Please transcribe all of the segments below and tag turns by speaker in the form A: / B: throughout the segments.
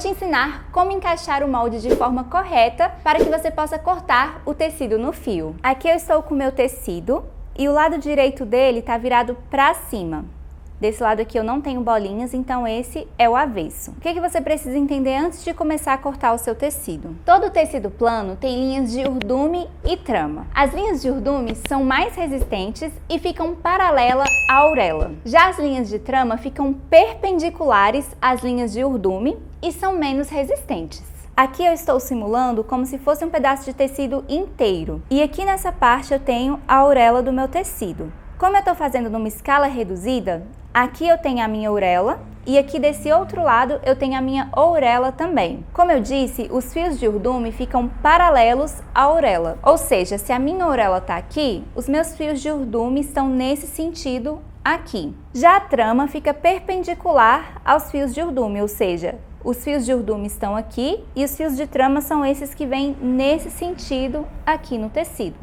A: te ensinar como encaixar o molde de forma correta para que você possa cortar o tecido no fio. Aqui eu estou com o meu tecido e o lado direito dele está virado para cima. Desse lado aqui eu não tenho bolinhas, então esse é o avesso. O que você precisa entender antes de começar a cortar o seu tecido? Todo tecido plano tem linhas de urdume e trama. As linhas de urdume são mais resistentes e ficam paralela à aurela. Já as linhas de trama ficam perpendiculares às linhas de urdume e são menos resistentes. Aqui eu estou simulando como se fosse um pedaço de tecido inteiro. E aqui nessa parte eu tenho a aurela do meu tecido. Como eu estou fazendo numa escala reduzida, aqui eu tenho a minha aurela e aqui desse outro lado eu tenho a minha aurela também. Como eu disse, os fios de urdume ficam paralelos à aurela. Ou seja, se a minha aurela está aqui, os meus fios de urdume estão nesse sentido aqui. Já a trama fica perpendicular aos fios de urdume, ou seja, os fios de urdume estão aqui e os fios de trama são esses que vêm nesse sentido aqui no tecido.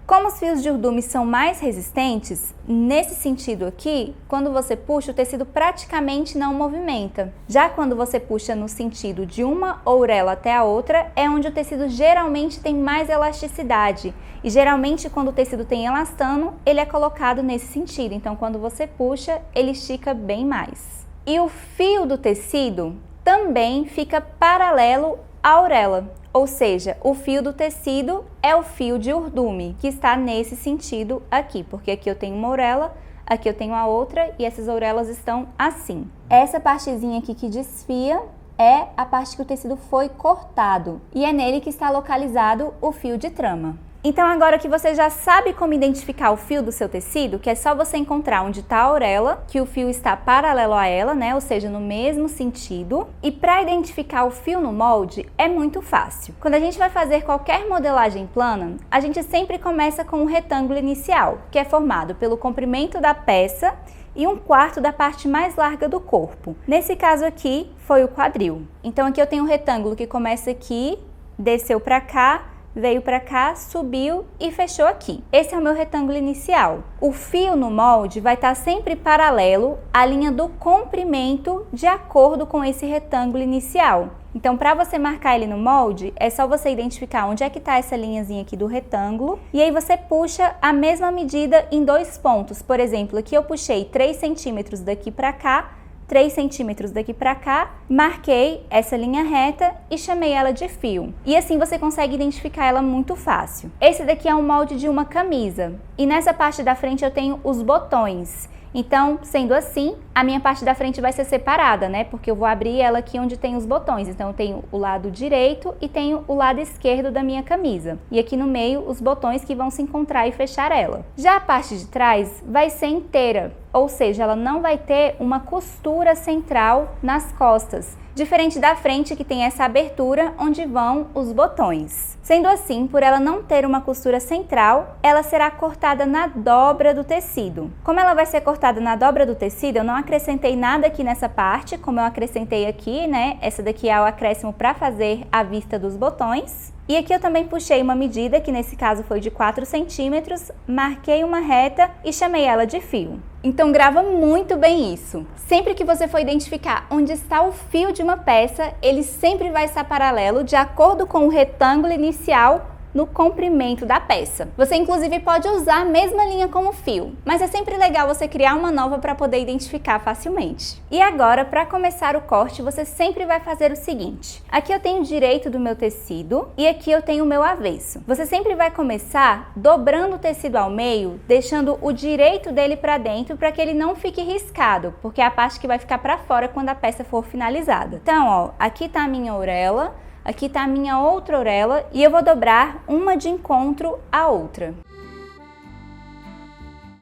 A: Como os fios de urdume são mais resistentes, nesse sentido aqui, quando você puxa, o tecido praticamente não movimenta. Já quando você puxa no sentido de uma aurela até a outra, é onde o tecido geralmente tem mais elasticidade. E geralmente quando o tecido tem elastano, ele é colocado nesse sentido. Então quando você puxa, ele estica bem mais. E o fio do tecido também fica paralelo à aurela. Ou seja, o fio do tecido é o fio de urdume, que está nesse sentido aqui, porque aqui eu tenho uma aurela, aqui eu tenho a outra e essas aurelas estão assim. Essa partezinha aqui que desfia é a parte que o tecido foi cortado e é nele que está localizado o fio de trama. Então agora que você já sabe como identificar o fio do seu tecido, que é só você encontrar onde está a aurela, que o fio está paralelo a ela, né? Ou seja, no mesmo sentido. E para identificar o fio no molde é muito fácil. Quando a gente vai fazer qualquer modelagem plana, a gente sempre começa com um retângulo inicial, que é formado pelo comprimento da peça e 1/4 da parte mais larga do corpo. Nesse caso aqui foi o quadril. Então aqui eu tenho um retângulo que começa aqui, desceu para cá, veio para cá, subiu e fechou aqui. Esse é o meu retângulo inicial. O fio no molde vai estar sempre paralelo à linha do comprimento de acordo com esse retângulo inicial. Então, para você marcar ele no molde, é só você identificar onde é que está essa linhazinha aqui do retângulo e aí você puxa a mesma medida em 2 pontos. Por exemplo, aqui eu puxei 3 centímetros daqui para cá, 3 centímetros daqui para cá, marquei essa linha reta e chamei ela de fio. E assim você consegue identificar ela muito fácil. Esse daqui é um molde de uma camisa e nessa parte da frente eu tenho os botões. Então, sendo assim, a minha parte da frente vai ser separada, né? Porque eu vou abrir ela aqui onde tem os botões. Então, eu tenho o lado direito e tenho o lado esquerdo da minha camisa. E aqui no meio, os botões que vão se encontrar e fechar ela. Já a parte de trás vai ser inteira, ou seja, ela não vai ter uma costura central nas costas. Diferente da frente, que tem essa abertura onde vão os botões. Sendo assim, por ela não ter uma costura central, ela será cortada na dobra do tecido. Como ela vai ser cortada na dobra do tecido, eu não acrescentei nada aqui nessa parte, como eu acrescentei aqui, né? Essa daqui é o acréscimo para fazer a vista dos botões. E aqui eu também puxei uma medida, que nesse caso foi de 4 centímetros, marquei uma reta e chamei ela de fio. Então grava muito bem isso. Sempre que você for identificar onde está o fio de uma peça, ele sempre vai estar paralelo de acordo com o retângulo inicial no comprimento da peça. Você inclusive pode usar a mesma linha como fio, mas é sempre legal você criar uma nova para poder identificar facilmente. E agora, para começar o corte, você sempre vai fazer o seguinte. Aqui eu tenho o direito do meu tecido e aqui eu tenho o meu avesso. Você sempre vai começar dobrando o tecido ao meio, deixando o direito dele para dentro para que ele não fique riscado, porque é a parte que vai ficar para fora quando a peça for finalizada. Então, ó, aqui tá a minha orelha, aqui está a minha outra orelha e eu vou dobrar uma de encontro à outra.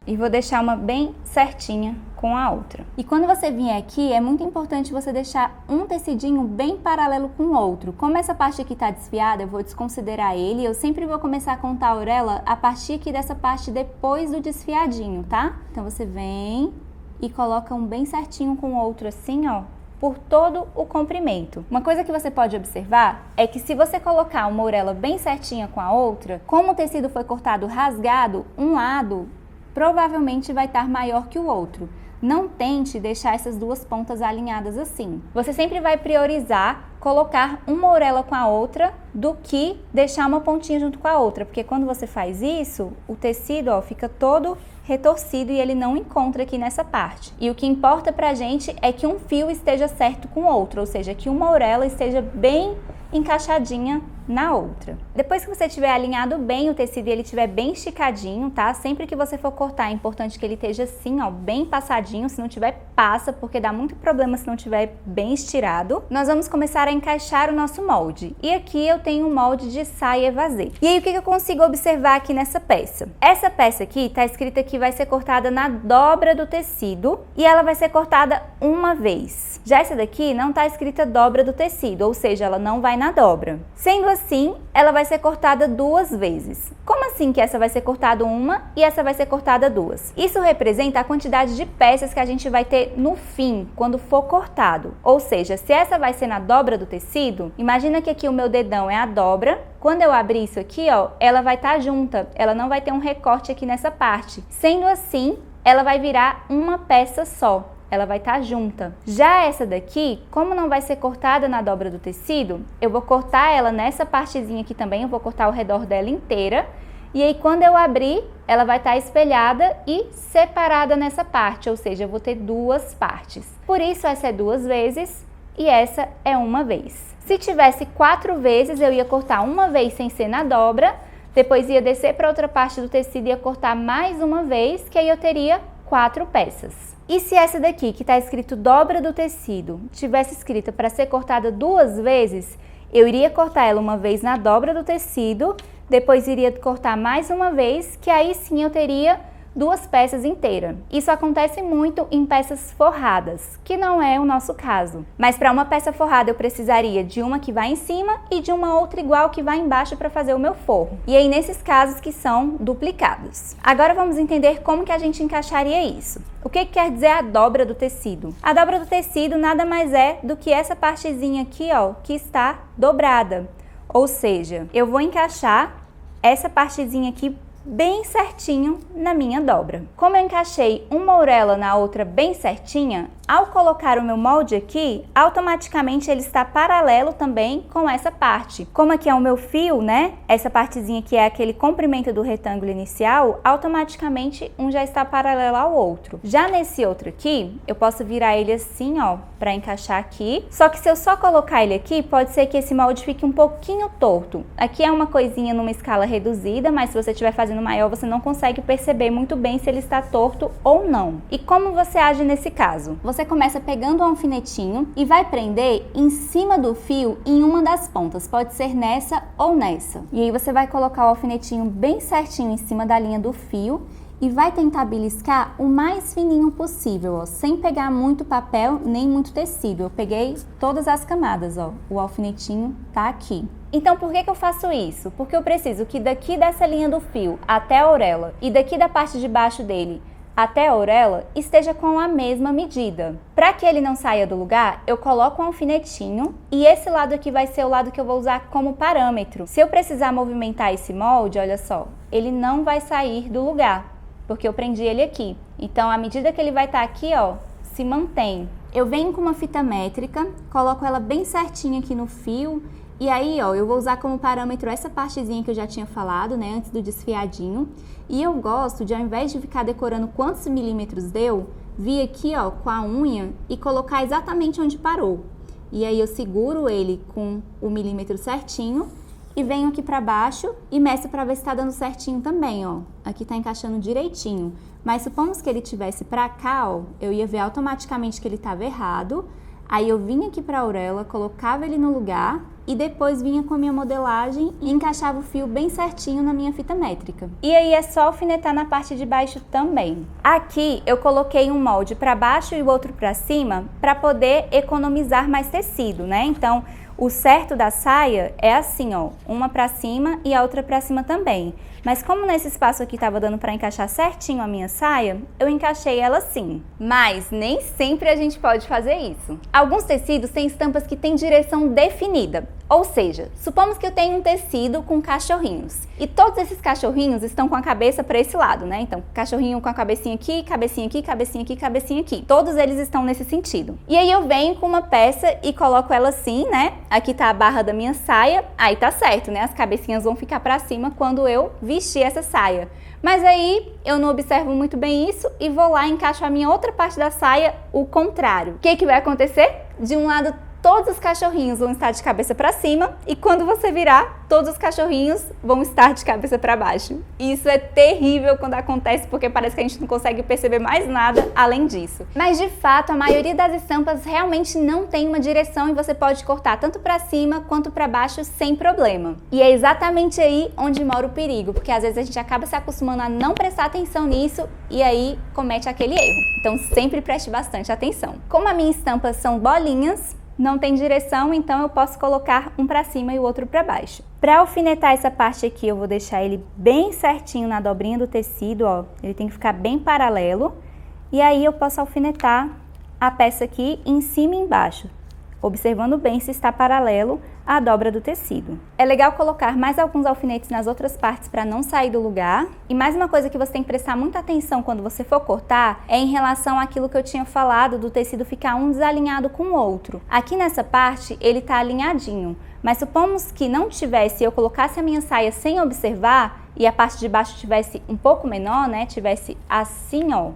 A: E vou deixar uma bem certinha com a outra. E quando você vier aqui, é muito importante você deixar um tecidinho bem paralelo com o outro. Como essa parte aqui está desfiada, eu vou desconsiderar ele. Eu sempre vou começar a contar a orelha a partir aqui dessa parte depois do desfiadinho, tá? Então você vem e coloca um bem certinho com o outro assim, ó, por todo o comprimento. Uma coisa que você pode observar é que se você colocar uma orelha bem certinha com a outra, como o tecido foi cortado rasgado, um lado provavelmente vai estar maior que o outro. não tente deixar essas duas pontas alinhadas assim. Você sempre vai priorizar colocar uma orelha com a outra do que deixar uma pontinha junto com a outra, porque quando você faz isso, o tecido, ó, fica todo retorcido e ele não encontra aqui nessa parte. E o que importa pra gente é que um fio esteja certo com o outro, ou seja, que uma orelha esteja bem encaixadinha na outra. Depois que você tiver alinhado bem o tecido e ele estiver bem esticadinho, tá? Sempre que você for cortar, é importante que ele esteja assim, ó, bem passadinho. Se não tiver, passa, porque dá muito problema se não tiver bem estirado. Nós vamos começar a encaixar o nosso molde. E aqui eu tenho um molde de saia evasê. E aí, o que eu consigo observar aqui nessa peça? Essa peça aqui tá escrita que vai ser cortada na dobra do tecido e ela vai ser cortada uma vez. Já essa daqui não tá escrita dobra do tecido, ou seja, ela não vai na dobra. Sendo assim, ela vai ser cortada duas vezes. Como assim que essa vai ser cortada uma e essa vai ser cortada duas? Isso representa a quantidade de peças que a gente vai ter no fim, quando for cortado. Ou seja, se essa vai ser na dobra do tecido, imagina que aqui o meu dedão é a dobra. Quando eu abrir isso aqui, ó, ela vai estar junta, ela não vai ter um recorte aqui nessa parte. Sendo assim, ela vai virar uma peça só. Ela vai estar junta. Já essa daqui, como não vai ser cortada na dobra do tecido, eu vou cortar ela nessa partezinha aqui também, eu vou cortar ao redor dela inteira. E aí, quando eu abrir, ela vai estar espelhada e separada nessa parte, ou seja, eu vou ter duas partes. Por isso, essa é duas vezes e essa é uma vez. Se tivesse 4 vezes, eu ia cortar uma vez sem ser na dobra, depois ia descer para outra parte do tecido e ia cortar mais uma vez, que aí eu teria 4 peças. E se essa daqui, que está escrito dobra do tecido, tivesse escrita para ser cortada 2 vezes, eu iria cortar ela uma vez na dobra do tecido, depois iria cortar mais uma vez, que aí sim eu teria 2 peças inteiras. Isso acontece muito em peças forradas, que não é o nosso caso. Mas para uma peça forrada eu precisaria de uma que vai em cima e de uma outra igual que vai embaixo para fazer o meu forro. E aí nesses casos que são duplicados. Agora vamos entender como que a gente encaixaria isso. O que quer dizer a dobra do tecido? A dobra do tecido nada mais é do que essa partezinha aqui, ó, que está dobrada. Ou seja, eu vou encaixar essa partezinha aqui bem certinho na minha dobra. Como eu encaixei uma orelha na outra bem certinha, ao colocar o meu molde aqui, automaticamente ele está paralelo também com essa parte. Como aqui é o meu fio, né? Essa partezinha aqui é aquele comprimento do retângulo inicial, automaticamente um já está paralelo ao outro. Já nesse outro aqui, eu posso virar ele assim, ó, para encaixar aqui. Só que se eu só colocar ele aqui, pode ser que esse molde fique um pouquinho torto. Aqui é uma coisinha numa escala reduzida, mas se você estiver fazendo maior, você não consegue perceber muito bem se ele está torto ou não. E como você age nesse caso? Você começa pegando um alfinetinho e vai prender em cima do fio em uma das pontas, pode ser nessa ou nessa. E aí você vai colocar o alfinetinho bem certinho em cima da linha do fio e vai tentar beliscar o mais fininho possível, ó, sem pegar muito papel nem muito tecido. Eu peguei todas as camadas, ó, o alfinetinho tá aqui. Então, por que eu faço isso? Porque eu preciso que daqui dessa linha do fio até a orelha e daqui da parte de baixo dele até a orelha esteja com a mesma medida. Para que ele não saia do lugar, eu coloco um alfinetinho e esse lado aqui vai ser o lado que eu vou usar como parâmetro. Se eu precisar movimentar esse molde, olha só, ele não vai sair do lugar, porque eu prendi ele aqui. Então, à medida que ele vai estar aqui, ó, se mantém. Eu venho com uma fita métrica, coloco ela bem certinha aqui no fio. E aí, ó, eu vou usar como parâmetro essa partezinha que eu já tinha falado, né, antes do desfiadinho. E eu gosto de, ao invés de ficar decorando quantos milímetros deu, vir aqui, ó, com a unha e colocar exatamente onde parou. E aí eu seguro ele com o milímetro certinho e venho aqui pra baixo e meço pra ver se tá dando certinho também, ó. Aqui tá encaixando direitinho. Mas supomos que ele tivesse pra cá, ó, eu ia ver automaticamente que ele tava errado. Aí eu vinha aqui para a orelha, colocava ele no lugar e depois vinha com a minha modelagem e encaixava o fio bem certinho na minha fita métrica. E aí é só alfinetar na parte de baixo também. Aqui eu coloquei um molde para baixo e o outro para cima para poder economizar mais tecido, né? Então, o certo da saia é assim, ó, uma para cima e a outra para cima também. Mas como nesse espaço aqui estava dando para encaixar certinho a minha saia, eu encaixei ela assim. Mas nem sempre a gente pode fazer isso. Alguns tecidos têm estampas que têm direção definida. Ou seja, supomos que eu tenho um tecido com cachorrinhos e todos esses cachorrinhos estão com a cabeça para esse lado, né? Então, cachorrinho com a cabecinha aqui, cabecinha aqui, cabecinha aqui, cabecinha aqui. Todos eles estão nesse sentido. E aí eu venho com uma peça e coloco ela assim, né? Aqui tá a barra da minha saia, aí tá certo, né? As cabecinhas vão ficar para cima quando eu vestir essa saia. Mas aí eu não observo muito bem isso e vou lá e encaixo a minha outra parte da saia, o contrário. O que que vai acontecer? De um lado, todos os cachorrinhos vão estar de cabeça para cima e quando você virar, todos os cachorrinhos vão estar de cabeça para baixo. Isso é terrível quando acontece porque parece que a gente não consegue perceber mais nada além disso. Mas de fato, a maioria das estampas realmente não tem uma direção e você pode cortar tanto para cima quanto para baixo sem problema. E é exatamente aí onde mora o perigo, porque às vezes a gente acaba se acostumando a não prestar atenção nisso e aí comete aquele erro. Então sempre preste bastante atenção. Como a minha estampa são bolinhas, não tem direção, então eu posso colocar um para cima e o outro para baixo. Para alfinetar essa parte aqui, eu vou deixar ele bem certinho na dobrinha do tecido, ó. Ele tem que ficar bem paralelo. E aí eu posso alfinetar a peça aqui em cima e embaixo, observando bem se está paralelo à dobra do tecido. É legal colocar mais alguns alfinetes nas outras partes para não sair do lugar. E mais uma coisa que você tem que prestar muita atenção quando você for cortar é em relação àquilo que eu tinha falado do tecido ficar um desalinhado com o outro. Aqui nessa parte ele tá alinhadinho, mas supomos que não tivesse, eu colocasse a minha saia sem observar e a parte de baixo tivesse um pouco menor, né, tivesse assim, ó,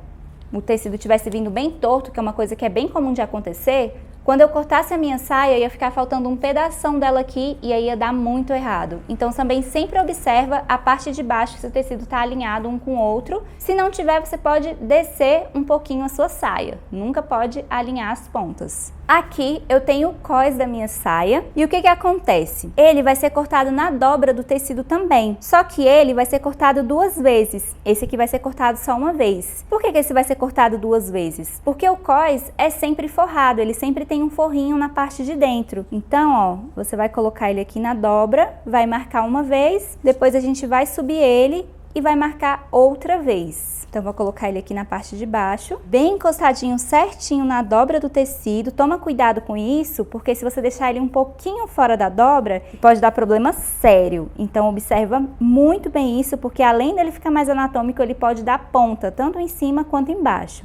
A: o tecido tivesse vindo bem torto, que é uma coisa que é bem comum de acontecer. Quando eu cortasse a minha saia, ia ficar faltando um pedação dela aqui e aí ia dar muito errado. Então também sempre observa a parte de baixo se o tecido está alinhado um com o outro. Se não tiver, você pode descer um pouquinho a sua saia. Nunca pode alinhar as pontas. Aqui eu tenho o cós da minha saia e o que acontece? Ele vai ser cortado na dobra do tecido também, só que ele vai ser cortado duas vezes. Esse aqui vai ser cortado só uma vez. Por que esse vai ser cortado duas vezes? Porque o cós é sempre forrado, ele sempre tem um forrinho na parte de dentro. Então, ó, você vai colocar ele aqui na dobra, vai marcar uma vez, depois a gente vai subir ele e vai marcar outra vez. Então, vou colocar ele aqui na parte de baixo, bem encostadinho certinho na dobra do tecido. Toma cuidado com isso, porque se você deixar ele um pouquinho fora da dobra, pode dar problema sério. Então, observa muito bem isso, porque além dele ficar mais anatômico, ele pode dar ponta, tanto em cima quanto embaixo.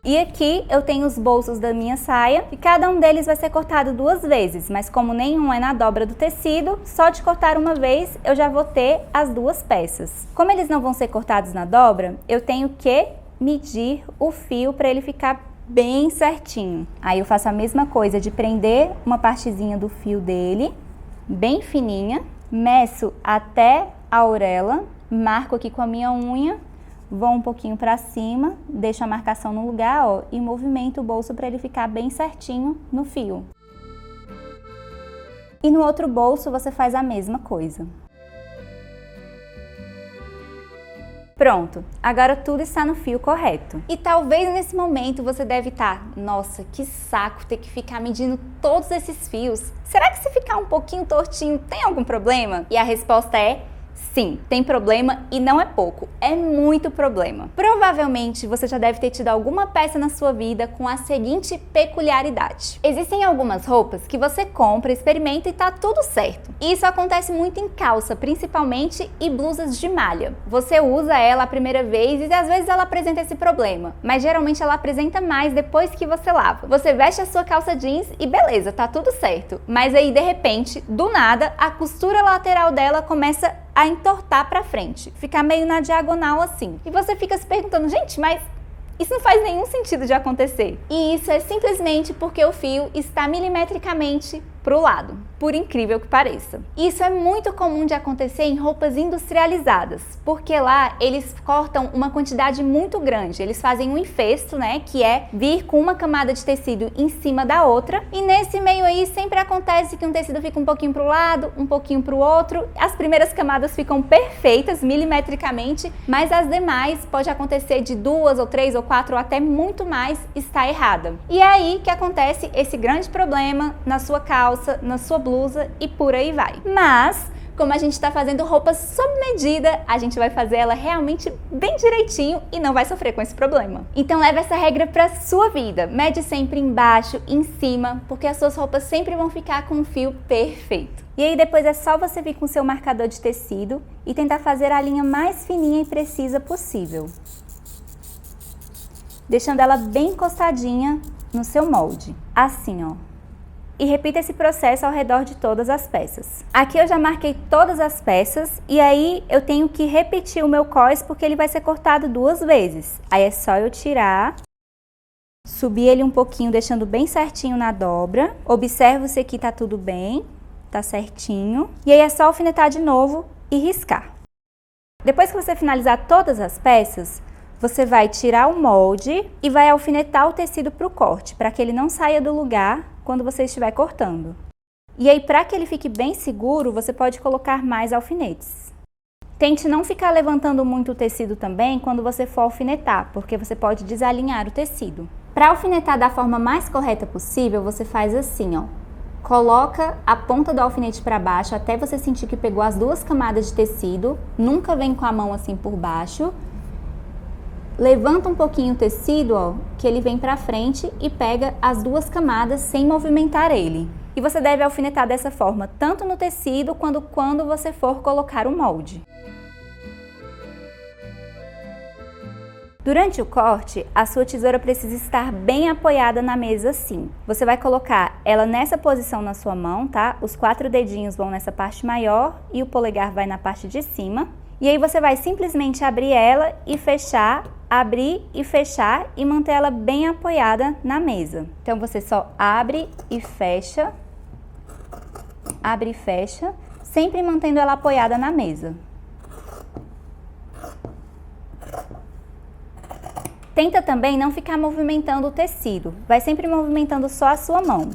A: E aqui eu tenho os bolsos da minha saia e cada um deles vai ser cortado duas vezes, mas como nenhum é na dobra do tecido, só de cortar uma vez eu já vou ter as duas peças. Como eles não vão ser cortados na dobra, eu tenho que medir o fio para ele ficar bem certinho. Aí eu faço a mesma coisa de prender uma partezinha do fio dele, bem fininha, meço até a orelha, marco aqui com a minha unha, vou um pouquinho para cima, deixo a marcação no lugar, ó, e movimento o bolso para ele ficar bem certinho no fio. E no outro bolso você faz a mesma coisa. Pronto, agora tudo está no fio correto. E talvez nesse momento você deve estar, nossa, que saco ter que ficar medindo todos esses fios. Será que se ficar um pouquinho tortinho tem algum problema? E a resposta é sim, tem problema e não é pouco, é muito problema. Provavelmente você já deve ter tido alguma peça na sua vida com a seguinte peculiaridade. Existem algumas roupas que você compra, experimenta e tá tudo certo. Isso acontece muito em calça, principalmente, e blusas de malha. Você usa ela a primeira vez e às vezes ela apresenta esse problema, mas geralmente ela apresenta mais depois que você lava. Você veste a sua calça jeans e beleza, tá tudo certo. Mas aí de repente, do nada, a costura lateral dela começa a entortar para frente, ficar meio na diagonal assim. E você fica se perguntando, gente, mas isso não faz nenhum sentido de acontecer. E isso é simplesmente porque o fio está milimetricamente pro lado, por incrível que pareça. Isso é muito comum de acontecer em roupas industrializadas, porque lá eles cortam uma quantidade muito grande, eles fazem um enfesto, né, que é vir com uma camada de tecido em cima da outra, e nesse meio aí sempre acontece que um tecido fica um pouquinho pro lado, um pouquinho pro outro, as primeiras camadas ficam perfeitas milimetricamente, mas as demais pode acontecer de 2 ou 3 ou 4 ou até muito mais está errada. E é aí que acontece esse grande problema na sua calça, na sua blusa e por aí vai. Mas, como a gente está fazendo roupa sob medida, a gente vai fazer ela realmente bem direitinho e não vai sofrer com esse problema. Então leve essa regra para sua vida. Mede sempre embaixo, em cima, porque as suas roupas sempre vão ficar com um fio perfeito. E aí depois é só você vir com o seu marcador de tecido e tentar fazer a linha mais fininha e precisa possível, deixando ela bem encostadinha no seu molde, assim ó. E repita esse processo ao redor de todas as peças. Aqui eu já marquei todas as peças e aí eu tenho que repetir o meu cós porque ele vai ser cortado 2 vezes. Aí é só eu tirar, subir ele um pouquinho, deixando bem certinho na dobra. Observe se aqui tá tudo bem, tá certinho. E aí é só alfinetar de novo e riscar. Depois que você finalizar todas as peças, você vai tirar o molde e vai alfinetar o tecido para o corte, para que ele não saia do lugar quando você estiver cortando. E aí, para que ele fique bem seguro, você pode colocar mais alfinetes. Tente não ficar levantando muito o tecido também quando você for alfinetar, porque você pode desalinhar o tecido. Para alfinetar da forma mais correta possível, você faz assim, ó. Coloca a ponta do alfinete para baixo até você sentir que pegou as 2 camadas de tecido. Nunca vem com a mão assim por baixo. Levanta um pouquinho o tecido, ó, que ele vem para frente e pega as 2 camadas sem movimentar ele. E você deve alfinetar dessa forma, tanto no tecido quanto quando você for colocar o molde. Durante o corte, a sua tesoura precisa estar bem apoiada na mesa assim. Você vai colocar ela nessa posição na sua mão, tá? Os 4 dedinhos vão nessa parte maior e o polegar vai na parte de cima. E aí você vai simplesmente abrir ela e fechar, abrir e fechar e manter ela bem apoiada na mesa. Então você só abre e fecha, sempre mantendo ela apoiada na mesa. Tenta também não ficar movimentando o tecido, vai sempre movimentando só a sua mão.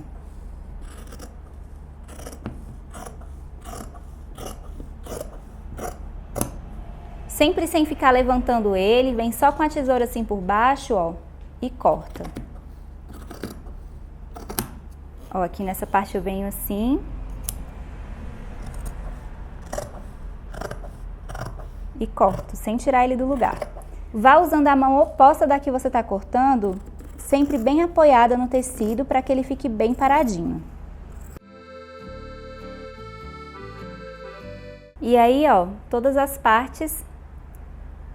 A: Sempre sem ficar levantando ele, vem só com a tesoura assim por baixo, ó, e corta. Ó, aqui nessa parte eu venho assim. E corto, sem tirar ele do lugar. Vá usando a mão oposta da que você tá cortando, sempre bem apoiada no tecido para que ele fique bem paradinho. E aí, ó, todas as partes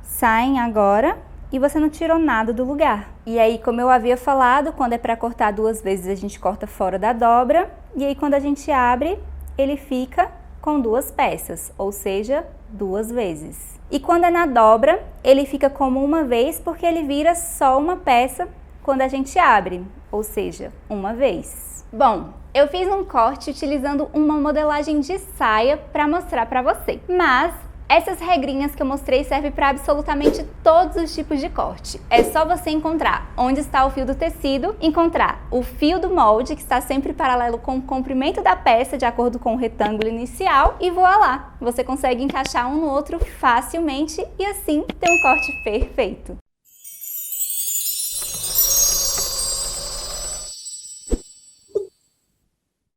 A: saem agora e você não tirou nada do lugar. E aí, como eu havia falado, quando é para cortar 2 vezes, a gente corta fora da dobra. E aí, quando a gente abre, ele fica com 2 peças, ou seja, 2 vezes. E quando é na dobra, ele fica como uma vez, porque ele vira só uma peça quando a gente abre, ou seja, uma vez. Bom, eu fiz um corte utilizando uma modelagem de saia para mostrar para você, mas essas regrinhas que eu mostrei servem para absolutamente todos os tipos de corte. É só você encontrar onde está o fio do tecido, encontrar o fio do molde, que está sempre paralelo com o comprimento da peça, de acordo com o retângulo inicial, e voilá! Você consegue encaixar um no outro facilmente e assim ter um corte perfeito.